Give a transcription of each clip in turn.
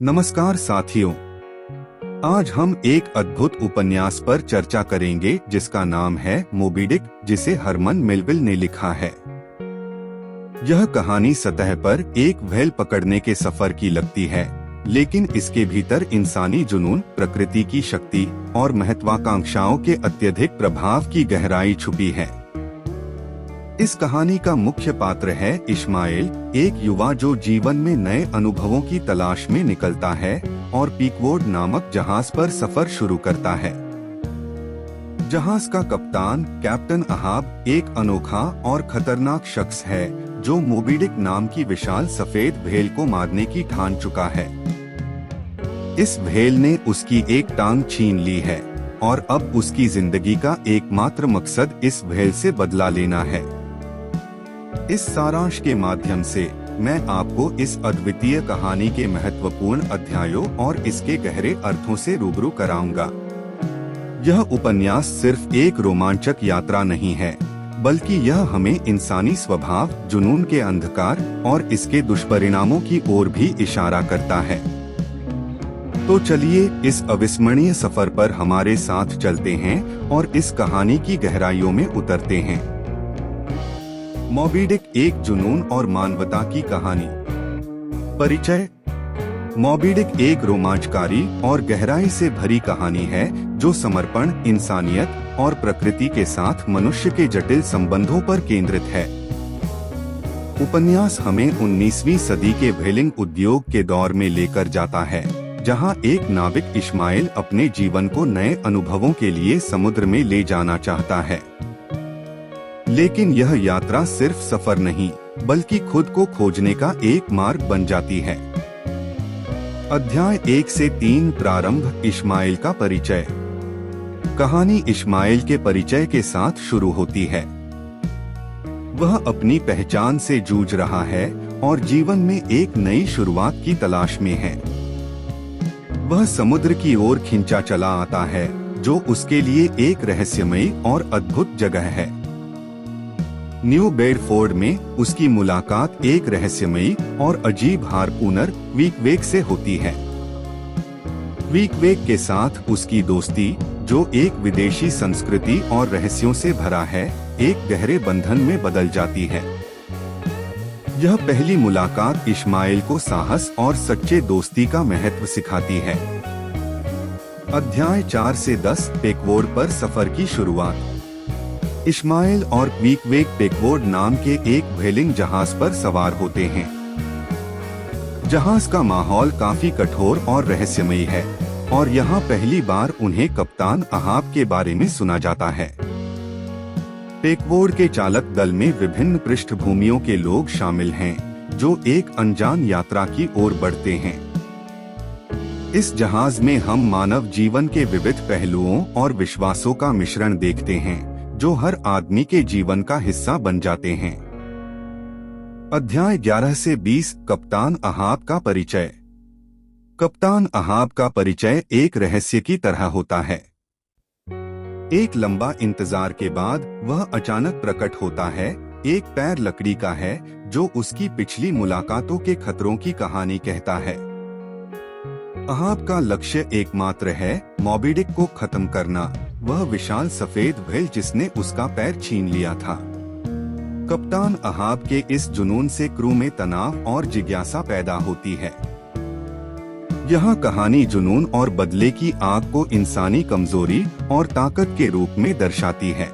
नमस्कार साथियों, आज हम एक अद्भुत उपन्यास पर चर्चा करेंगे जिसका नाम है मोबी डिक, जिसे हरमन मेलविल ने लिखा है। यह कहानी सतह पर एक व्हेल पकड़ने के सफर की लगती है, लेकिन इसके भीतर इंसानी जुनून, प्रकृति की शक्ति और महत्वाकांक्षाओं के अत्यधिक प्रभाव की गहराई छुपी है। इस कहानी का मुख्य पात्र है इश्माएल, एक युवा जो जीवन में नए अनुभवों की तलाश में निकलता है और पीकवोर्ड नामक जहाज पर सफर शुरू करता है। जहाज का कप्तान कैप्टन अहाब एक अनोखा और खतरनाक शख्स है जो मोबी डिक नाम की विशाल सफेद व्हेल को मारने की ठान चुका है। इस व्हेल ने उसकी एक टांग छीन ली है और अब उसकी जिंदगी का एकमात्र मकसद इस व्हेल से बदला लेना है। इस सारांश के माध्यम से मैं आपको इस अद्वितीय कहानी के महत्वपूर्ण अध्यायों और इसके गहरे अर्थों से रूबरू कराऊंगा। यह उपन्यास सिर्फ एक रोमांचक यात्रा नहीं है, बल्कि यह हमें इंसानी स्वभाव, जुनून के अंधकार और इसके दुष्परिणामों की ओर भी इशारा करता है। तो चलिए इस अविस्मरणीय सफर पर हमारे साथ चलते हैं और इस कहानी की गहराइयों में उतरते हैं। मोबी डिक, एक जुनून और मानवता की कहानी। परिचय। मोबी डिक एक रोमांचकारी और गहराई से भरी कहानी है जो समर्पण, इंसानियत और प्रकृति के साथ मनुष्य के जटिल संबंधों पर केंद्रित है। उपन्यास हमें 19वीं सदी के व्हेलिंग उद्योग के दौर में लेकर जाता है, जहां एक नाविक इश्माएल अपने जीवन को नए अनुभवों के लिए समुद्र में ले जाना चाहता है। लेकिन यह यात्रा सिर्फ सफर नहीं, बल्कि खुद को खोजने का एक मार्ग बन जाती है। अध्याय 1 से 3 प्रारंभ। इश्माएल का परिचय। कहानी इश्माएल के परिचय के साथ शुरू होती है। वह अपनी पहचान से जूझ रहा है और जीवन में एक नई शुरुआत की तलाश में है। वह समुद्र की ओर खिंचा चला आता है, जो उसके लिए एक रहस्यमयी और अद्भुत जगह है। न्यू बेडफोर्ड में उसकी मुलाकात एक रहस्यमयी और अजीब हार्पूनर क्विकवेक से होती है। क्विकवेक के साथ उसकी दोस्ती, जो एक विदेशी संस्कृति और रहस्यों से भरा है, एक गहरे बंधन में बदल जाती है। यह पहली मुलाकात इश्माएल को साहस और सच्चे दोस्ती का महत्व सिखाती है। अध्याय 4 से 10 पेकवोर्ड पर सफर की शुरुआत। इश्माएल और क्विकवेक पेकवोर्ड नाम के एक व्हेलिंग जहाज पर सवार होते हैं। जहाज का माहौल काफी कठोर और रहस्यमयी है और यहाँ पहली बार उन्हें कप्तान अहाब के बारे में सुना जाता है। पेकवोर्ड के चालक दल में विभिन्न पृष्ठभूमियों के लोग शामिल हैं, जो एक अनजान यात्रा की ओर बढ़ते हैं। इस जहाज में हम मानव जीवन के विविध पहलुओं और विश्वासों का मिश्रण देखते हैं, जो हर आदमी के जीवन का हिस्सा बन जाते हैं। अध्याय 11 से 20 कप्तान अहाब का परिचय। कप्तान अहाब का परिचय एक रहस्य की तरह होता है। एक लंबा इंतजार के बाद वह अचानक प्रकट होता है। एक पैर लकड़ी का है जो उसकी पिछली मुलाकातों के खतरों की कहानी कहता है। अहाब का लक्ष्य एकमात्र है, मोबी डिक को खत्म करना, वह विशाल सफेद व्हेल जिसने उसका पैर छीन लिया था। कप्तान अहाब के इस जुनून से क्रू में तनाव और जिज्ञासा पैदा होती है। यह कहानी जुनून और बदले की आग को इंसानी कमजोरी और ताकत के रूप में दर्शाती है।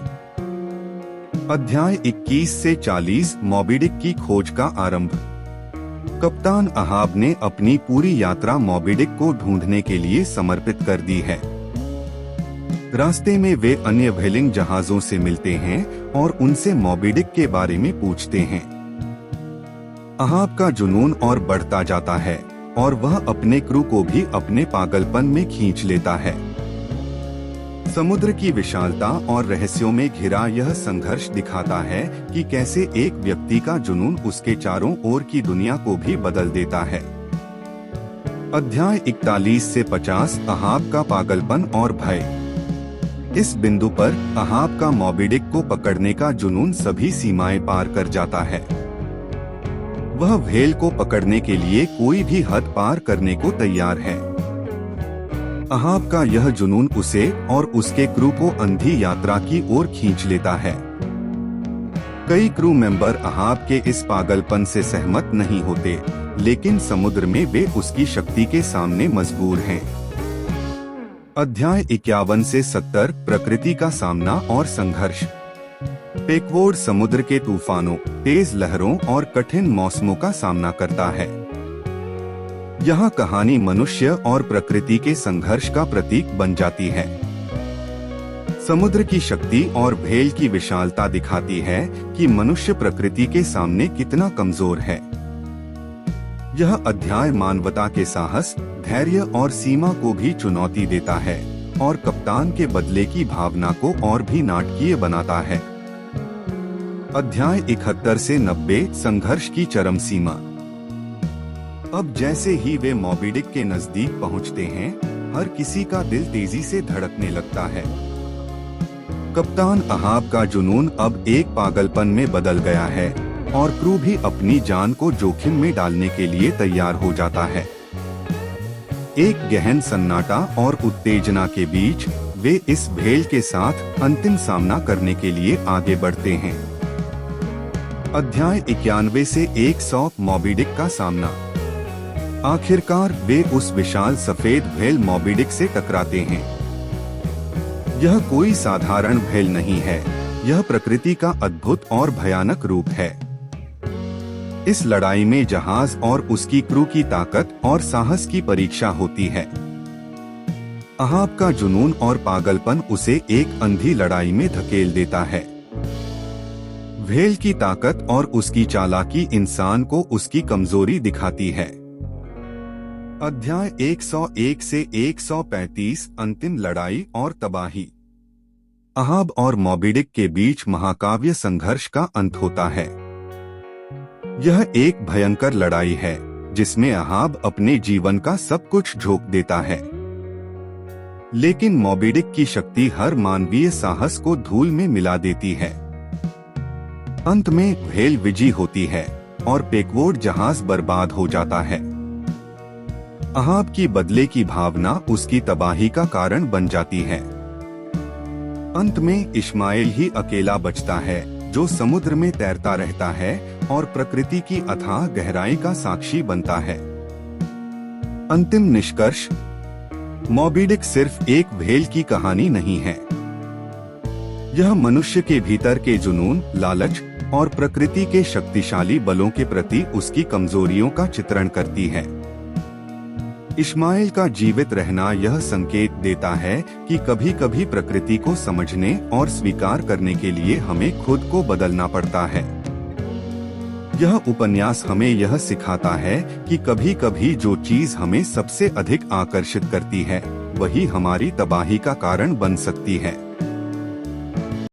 अध्याय 21 से 40 मोबी डिक की खोज का आरंभ। कप्तान अहाब ने अपनी पूरी यात्रा मोबी डिक को ढूंढने के लिए समर्पित कर दी है। रास्ते में वे अन्य व्हेलिंग जहाजों से मिलते हैं और उनसे मोबी डिक के बारे में पूछते हैं। अहाब का जुनून और बढ़ता जाता है और वह अपने क्रू को भी अपने पागलपन में खींच लेता है। समुद्र की विशालता और रहस्यों में घिरा यह संघर्ष दिखाता है कि कैसे एक व्यक्ति का जुनून उसके चारों ओर की दुनिया को भी बदल देता है। अध्याय 41 से 50 अहाब का पागलपन और भय। इस बिंदु पर अहाब का मोबी डिक को पकड़ने का जुनून सभी सीमाएं पार कर जाता है। वह व्हेल को पकड़ने के लिए कोई भी हद पार करने को तैयार है। अहाब का यह जुनून उसे और उसके क्रू को अंधी यात्रा की ओर खींच लेता है। कई क्रू मेंबर अहाब के इस पागलपन से सहमत नहीं होते, लेकिन समुद्र में वे उसकी शक्ति के सामने मजबूर हैं। अध्याय 51 से 70 प्रकृति का सामना और संघर्ष। पेकवोड समुद्र के तूफानों, तेज लहरों और कठिन मौसमों का सामना करता है। यहाँ कहानी मनुष्य और प्रकृति के संघर्ष का प्रतीक बन जाती है। समुद्र की शक्ति और व्हेल की विशालता दिखाती है कि मनुष्य प्रकृति के सामने कितना कमजोर है। यह अध्याय मानवता के साहस, धैर्य और सीमा को भी चुनौती देता है और कप्तान के बदले की भावना को और भी नाटकीय बनाता है। अध्याय 71 से 90 संघर्ष की चरम सीमा। अब जैसे ही वे मॉबी डिक के नजदीक पहुंचते हैं, हर किसी का दिल तेजी से धड़कने लगता है। कप्तान अहाब का जुनून अब एक पागलपन में बदल गया है और क्रू भी अपनी जान को जोखिम में डालने के लिए तैयार हो जाता है। एक गहन सन्नाटा और उत्तेजना के बीच वे इस व्हेल के साथ अंतिम सामना करने के लिए आगे बढ़ते हैं। अध्याय 91 से 100 मॉबी डिक का सामना। आखिरकार वे उस विशाल सफेद व्हेल मॉबी डिक से टकराते हैं। यह कोई साधारण व्हेल नहीं है, यह प्रकृति का अद्भुत और भयानक रूप है। इस लड़ाई में जहाज और उसकी क्रू की ताकत और साहस की परीक्षा होती है। अहाब का जुनून और पागलपन उसे एक अंधी लड़ाई में धकेल देता है। व्हेल की ताकत और उसकी चालाकी इंसान को उसकी कमजोरी दिखाती है। अध्याय 101 से 135 अंतिम लड़ाई और तबाही। अहाब और मॉबी डिक के बीच महाकाव्य संघर्ष का अंत होता है। यह एक भयंकर लड़ाई है जिसमें अहाब अपने जीवन का सब कुछ झोंक देता है, लेकिन मॉबी डिक की शक्ति हर मानवीय साहस को धूल में मिला देती है। अंत में व्हेल विजयी होती है और पेकवोड जहाज बर्बाद हो जाता है। अहाब की बदले की भावना उसकी तबाही का कारण बन जाती है। अंत में इश्माएल ही अकेला बचता है जो समुद्र में तैरता रहता है और प्रकृति की अथाह गहराई का साक्षी बनता है। अंतिम निष्कर्ष, मॉबी डिक सिर्फ एक व्हेल की कहानी नहीं है। यह मनुष्य के भीतर के जुनून, लालच और प्रकृति के शक्तिशाली बलों के प्रति उसकी कमजोरियों का चित्रण करती है। इश्माएल का जीवित रहना यह संकेत देता है कि कभी कभी प्रकृति को समझने और स्वीकार करने के लिए हमें खुद को बदलना पड़ता है। यह उपन्यास हमें यह सिखाता है कि कभी कभी जो चीज हमें सबसे अधिक आकर्षित करती है, वही हमारी तबाही का कारण बन सकती है।